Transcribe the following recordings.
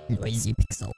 Noisy Pixel.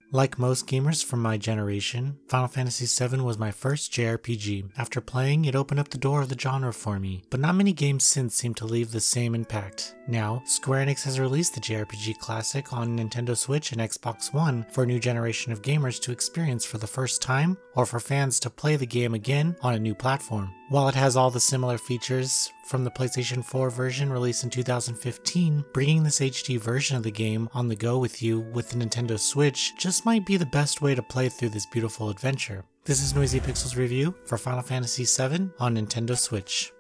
Like most gamers from my generation, Final Fantasy VII was my first JRPG. After playing, it opened up the door of the genre for me, but not many games since seem to leave the same impact. Now, Square Enix has released the JRPG classic on Nintendo Switch and Xbox One for a new generation of gamers to experience for the first time, or for fans to play the game again on a new platform. While it has all the similar features from the PlayStation 4 version released in 2015, bringing this HD version of the game on the go with you with the Nintendo Switch just might be the best way to play through this beautiful adventure. This is Noisy Pixel's review for Final Fantasy VII on Nintendo Switch.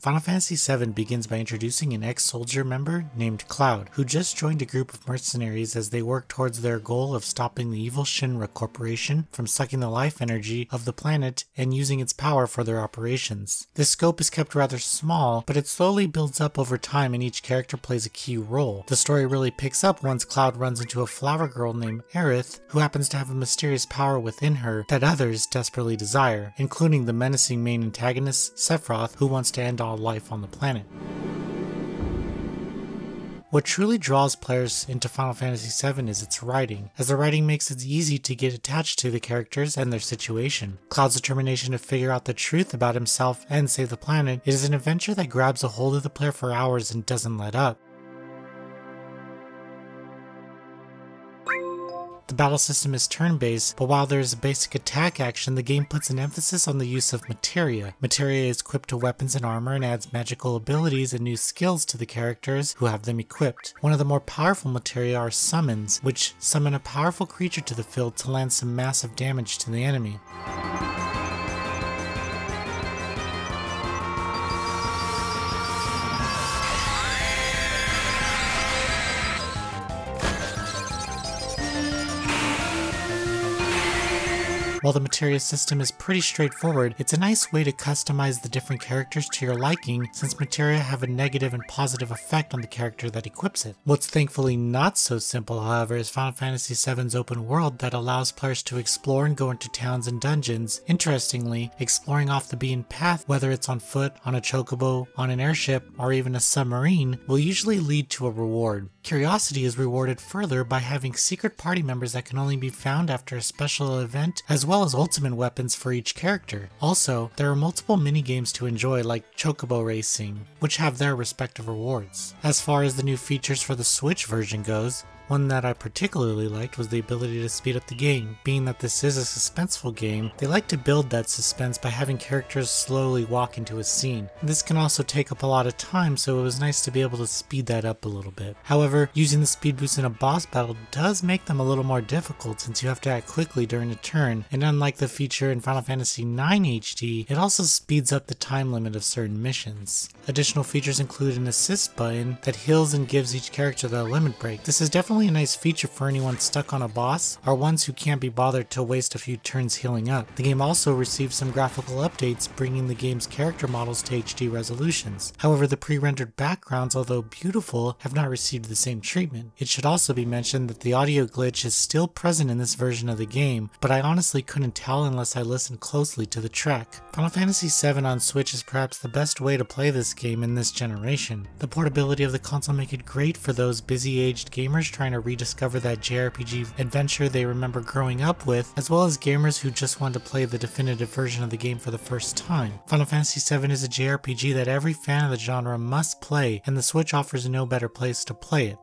Final Fantasy VII begins by introducing an ex-soldier member named Cloud, who just joined a group of mercenaries as they work towards their goal of stopping the evil Shinra Corporation from sucking the life energy of the planet and using its power for their operations. This scope is kept rather small, but it slowly builds up over time and each character plays a key role. The story really picks up once Cloud runs into a flower girl named Aerith, who happens to have a mysterious power within her that others desperately desire, including the menacing main antagonist, Sephiroth, who wants to end all life on the planet. What truly draws players into Final Fantasy VII is its writing, as the writing makes it easy to get attached to the characters and their situation. Cloud's determination to figure out the truth about himself and save the planet is an adventure that grabs a hold of the player for hours and doesn't let up. The battle system is turn-based, but while there is a basic attack action, the game puts an emphasis on the use of materia. Materia is equipped to weapons and armor and adds magical abilities and new skills to the characters who have them equipped. One of the more powerful materia are summons, which summon a powerful creature to the field to land some massive damage to the enemy. While the materia system is pretty straightforward, it's a nice way to customize the different characters to your liking, since materia have a negative and positive effect on the character that equips it. What's thankfully not so simple, however, is Final Fantasy VII's open world that allows players to explore and go into towns and dungeons. Interestingly, exploring off the beaten path, whether it's on foot, on a chocobo, on an airship, or even a submarine, will usually lead to a reward. Curiosity is rewarded further by having secret party members that can only be found after a special event, as well as ultimate weapons for each character. Also, there are multiple mini-games to enjoy like chocobo racing, which have their respective rewards. As far as the new features for the Switch version goes, one that I particularly liked was the ability to speed up the game. Being that this is a suspenseful game, they like to build that suspense by having characters slowly walk into a scene. This can also take up a lot of time, so it was nice to be able to speed that up a little bit. However, using the speed boost in a boss battle does make them a little more difficult since you have to act quickly during a turn, and unlike the feature in Final Fantasy IX HD, it also speeds up the time limit of certain missions. Additional features include an assist button that heals and gives each character the limit break. This is definitely a nice feature for anyone stuck on a boss or ones who can't be bothered to waste a few turns healing up. The game also received some graphical updates, bringing the game's character models to HD resolutions. However, the pre-rendered backgrounds, although beautiful, have not received the same treatment. It should also be mentioned that the audio glitch is still present in this version of the game, but I honestly couldn't tell unless I listened closely to the track. Final Fantasy VII on Switch is perhaps the best way to play this game in this generation. The portability of the console make it great for those busy-aged gamers trying to rediscover that JRPG adventure they remember growing up with, as well as gamers who just want to play the definitive version of the game for the first time. Final Fantasy VII is a JRPG that every fan of the genre must play, and the Switch offers no better place to play it.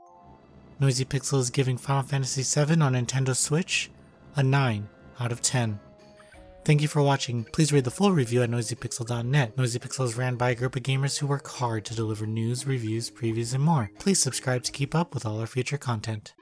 Noisy Pixel is giving Final Fantasy VII on Nintendo Switch a 9 out of 10. Thank you for watching. Please read the full review at noisypixel.net. Noisy Pixel is ran by a group of gamers who work hard to deliver news, reviews, previews, and more. Please subscribe to keep up with all our future content.